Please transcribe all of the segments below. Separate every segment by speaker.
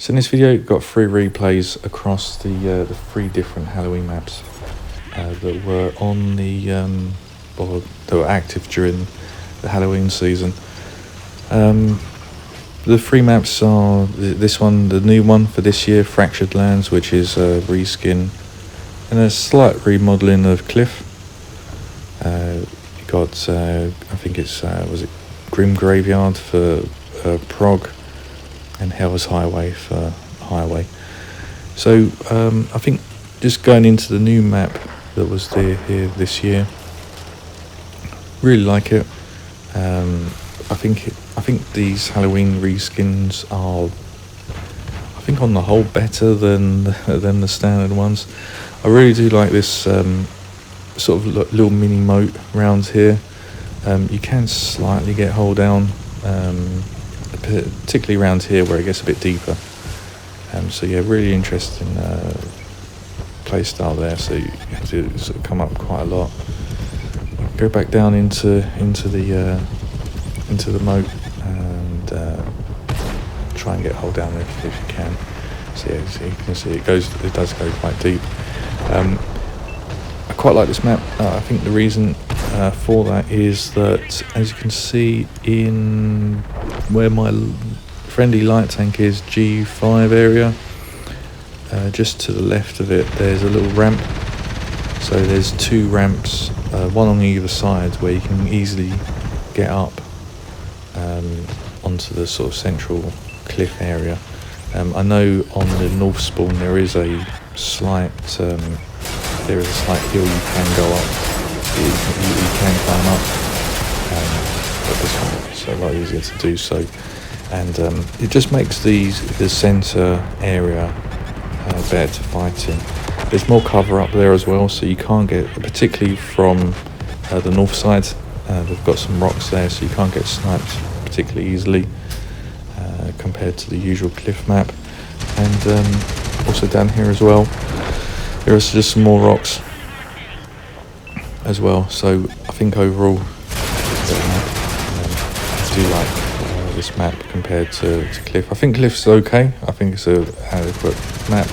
Speaker 1: So in this video, you've got 3 replays across the 3 different Halloween maps that were on the or that were active during the Halloween season. The 3 maps are this one, the new one for this year, Fractured Lands, which is a reskin and a slight remodeling of Cliff. You got I think it's was it Grim Graveyard for Prog, and Hell's Highway for Highway. So I think just going into the new map that was there here this year, really like it. I think these Halloween reskins are, I think on the whole, better than the standard ones. I really do like this sort of little mini moat around here. You can slightly get hold down, particularly around here where it gets a bit deeper. So yeah, really interesting play style there. So you have to sort of come up quite a lot. Go back down into the moat and try and get hold down if you can. So yeah, so you can see it does go quite deep. I quite like this map. I think the reason for that is that, as you can see in where my friendly light tank is, G5 area, just to the left of it there's a little ramp. So there's 2 ramps, one on either side, where you can easily get up onto the sort of central cliff area. I know on the north spawn there is a slight hill you can go up, you can climb up, but this one is a lot easier to do so, and it just makes the centre area better to fight in. There's more cover up there as well, so you can't get, particularly from the north side, they've got some rocks there, so you can't get sniped particularly easily compared to the usual cliff map. And also down here as well, there are just some more rocks as well. So I think overall, I do like this map compared to Cliff. I think Cliff's okay. I think it's an adequate map. I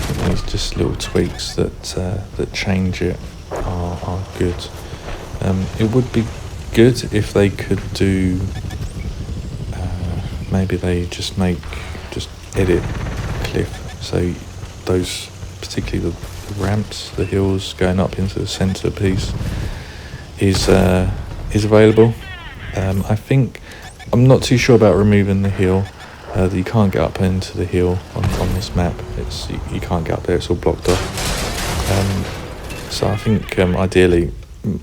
Speaker 1: think there's just little tweaks that change it are good. It would be good if they could do, maybe they just edit Cliff, so those, particularly the ramps, the hills going up into the centre piece is available. I think, I'm not too sure about removing the hill. You can't get up into the hill on this map. You can't get up there, it's all blocked off. So I think ideally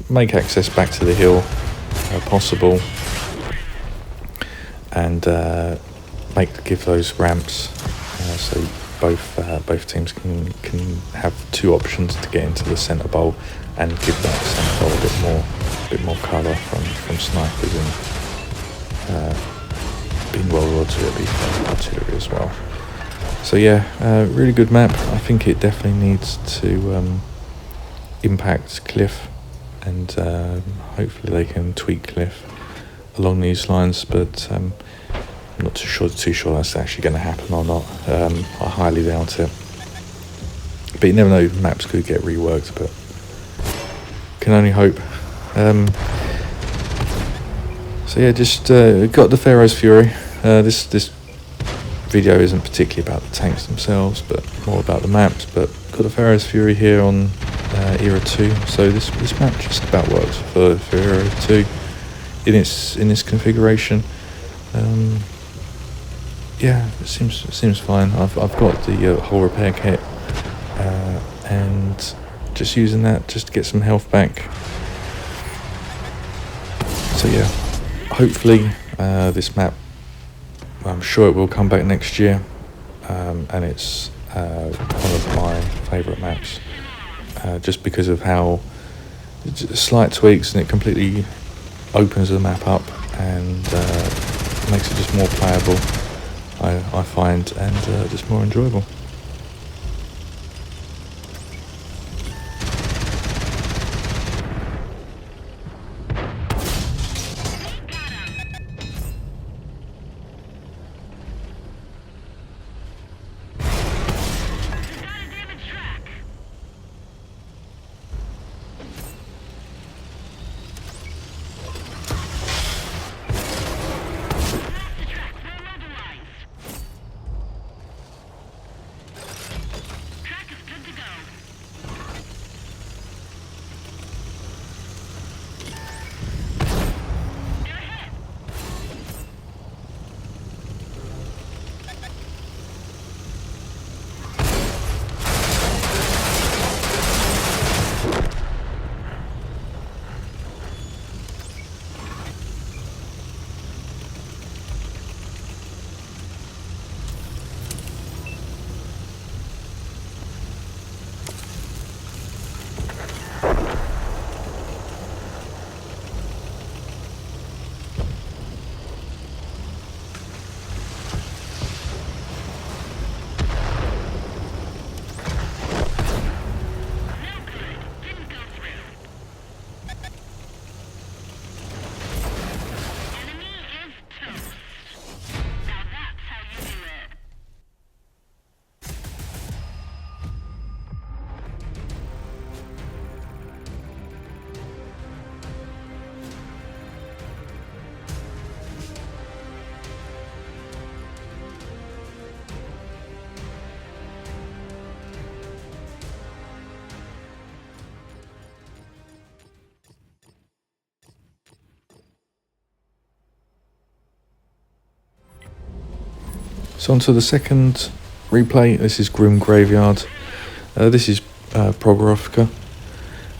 Speaker 1: make access back to the hill possible, and give those ramps so both teams can have 2 options to get into the centre bowl, and give that centre bowl a bit more cover from snipers, and being well artillery as well. So yeah, really good map. I think it definitely needs to impact Cliff, and hopefully they can tweak Cliff along these lines, but I'm not too sure that's actually going to happen or not. I highly doubt it, but you never know, maps could get reworked, but can only hope. So yeah, just got the Pharaoh's Fury. This video isn't particularly about the tanks themselves, but more about the maps, but got the Pharaoh's Fury here on Era 2, so this map just about works for Era 2 in this configuration. Yeah, it seems fine. I've got the whole repair kit, and just using that just to get some health back. So yeah, hopefully this map, I'm sure it will come back next year, and it's one of my favourite maps, just because of how slight tweaks and it completely opens the map up and makes it just more playable, I find, and just more enjoyable. So on to the second replay. This is Grim Graveyard. This is Progorovka.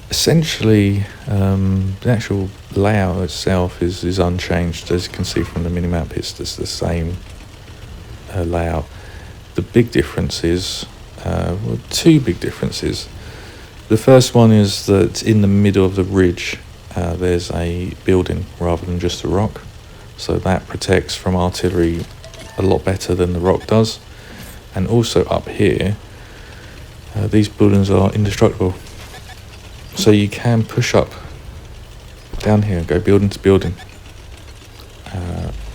Speaker 1: Essentially, the actual layout itself is unchanged. As you can see from the minimap, it's just the same layout. The big difference is, well, two big differences. The first one is that in the middle of the ridge, there's a building rather than just a rock. So that protects from artillery a lot better than the rock does. And also up here, these buildings are indestructible. So you can push up down here and go building to building.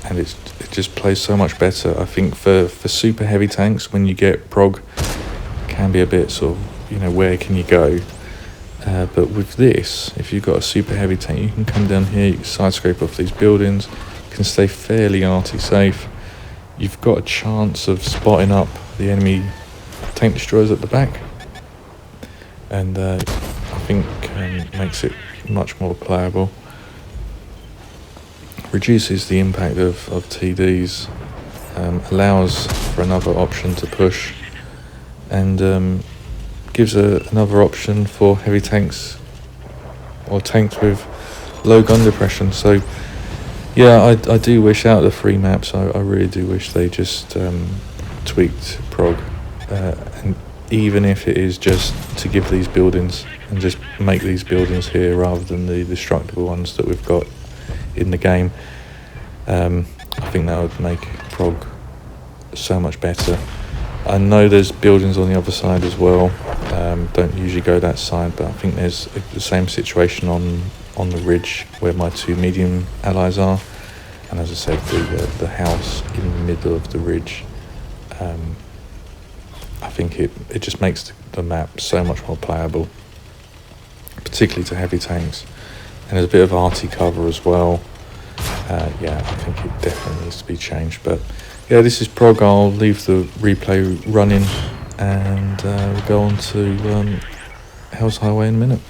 Speaker 1: And it just plays so much better. I think for super heavy tanks, when you get prog, it can be a bit sort of, where can you go? But with this, if you've got a super heavy tank, you can come down here, you can side scrape off these buildings, you can stay fairly arty safe. You've got a chance of spotting up the enemy tank destroyers at the back, and I think makes it much more playable. Reduces the impact of TDs, allows for another option to push, and gives another option for heavy tanks or tanks with low gun depression. So yeah, I do wish out the free maps, I really do wish they just tweaked prog, and even if it is just to give these buildings and just make these buildings here rather than the destructible ones that we've got in the game. I think that would make prog so much better. I know there's buildings on the other side as well. Don't usually go that side, but I think there's the same situation on the ridge where my two medium allies are. And as I said, the house in the middle of the ridge, I think it just makes the map so much more playable, particularly to heavy tanks. And there's a bit of arty cover as well. Yeah, I think it definitely needs to be changed. But yeah, this is prog. I'll leave the replay running, and we'll go on to Hell's Highway in a minute.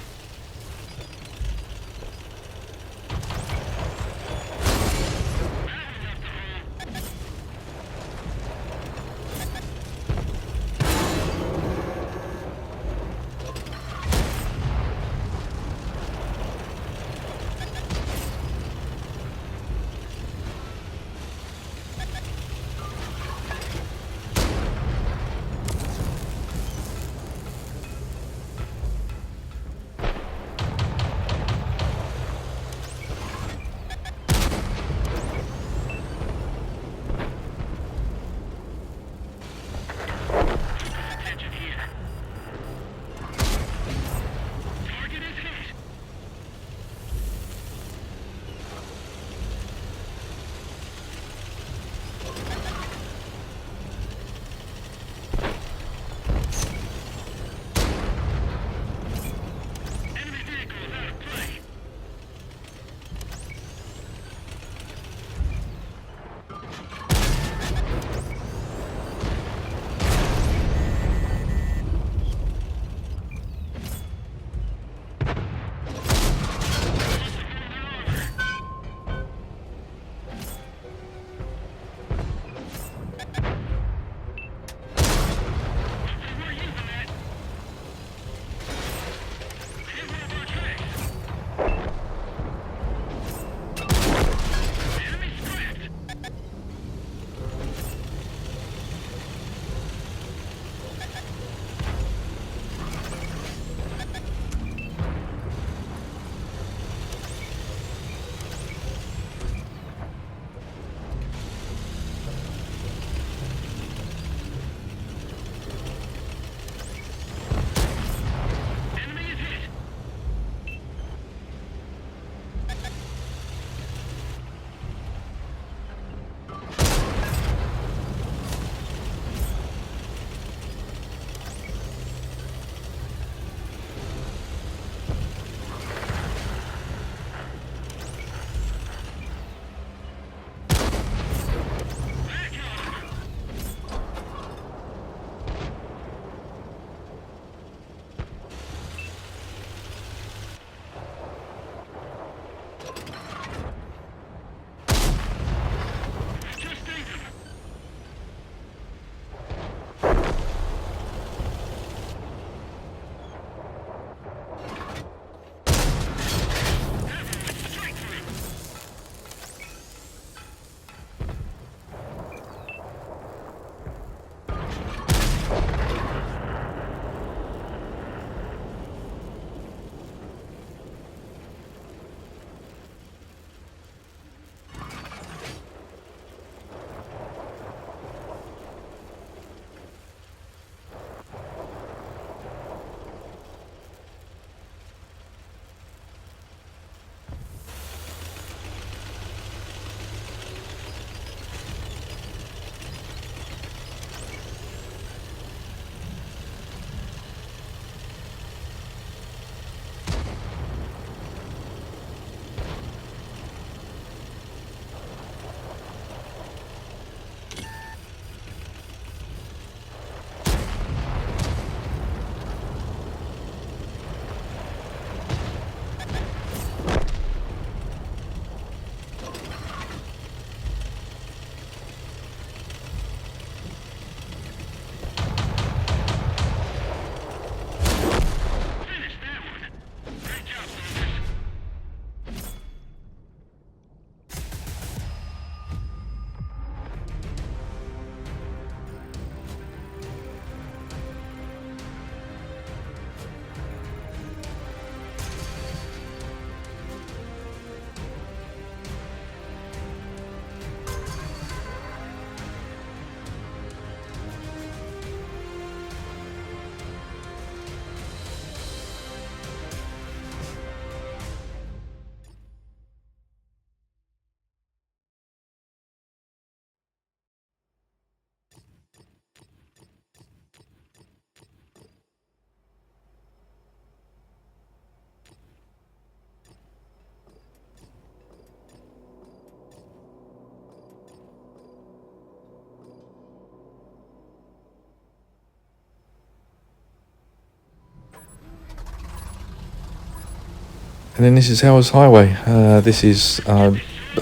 Speaker 1: And then this is Hell's Highway. This is, I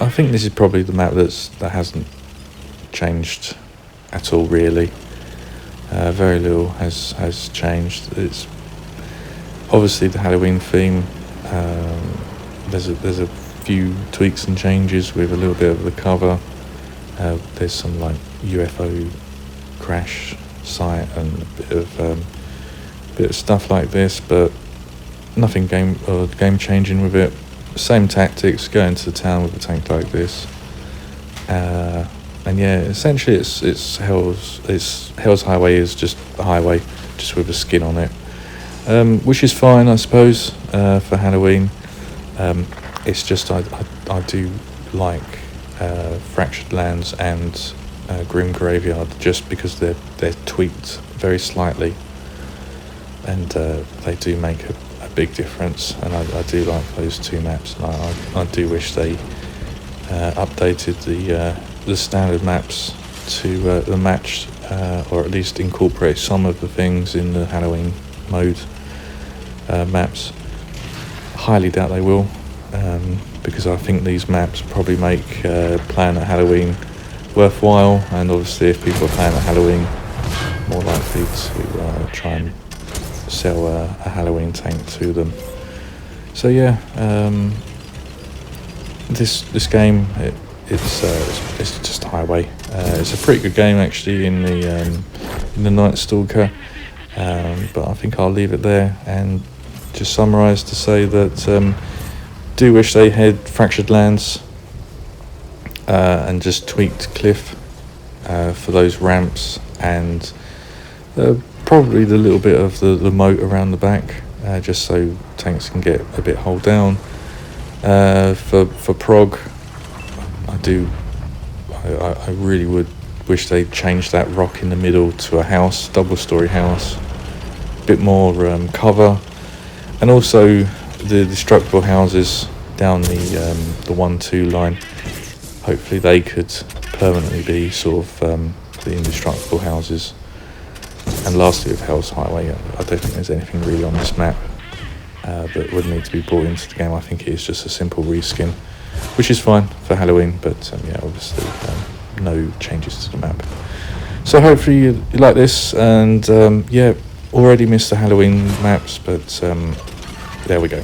Speaker 1: think this is probably the map that hasn't changed at all, really. Very little has changed. It's obviously the Halloween theme. There's a few tweaks and changes with a little bit of the cover. There's some like UFO crash site and a bit of stuff like this, but nothing game changing with it. Same tactics, go into the town with a tank like this, and yeah, essentially it's Hell's Highway is just a highway, just with a skin on it, which is fine, I suppose, for Halloween. It's just I do like Fractured Lands and Grim Graveyard just because they're tweaked very slightly, and they do make a big difference, and I do like those two maps, and I do wish they updated the standard maps to the match, or at least incorporate some of the things in the Halloween mode maps. Highly doubt they will, because I think these maps probably make playing at Halloween worthwhile, and obviously if people are playing at Halloween, more likely to try and sell a Halloween tank to them. So yeah, this game it's just a highway. It's a pretty good game actually in the Night Stalker, but I think I'll leave it there and just summarise to say that do wish they had Fractured Lands and just tweaked Cliff for those ramps, and probably the little bit of the moat around the back, just so tanks can get a bit hull down. For prog, I really would wish they'd change that rock in the middle to a house, double-storey house, a bit more cover, and also the destructible houses down the 1-2 line. Hopefully they could permanently be sort of the indestructible houses. And lastly, with Hell's Highway, I don't think there's anything really on this map that would need to be brought into the game. I think it is just a simple reskin, which is fine for Halloween, but yeah, obviously no changes to the map. So hopefully you like this, and yeah, already missed the Halloween maps, but there we go.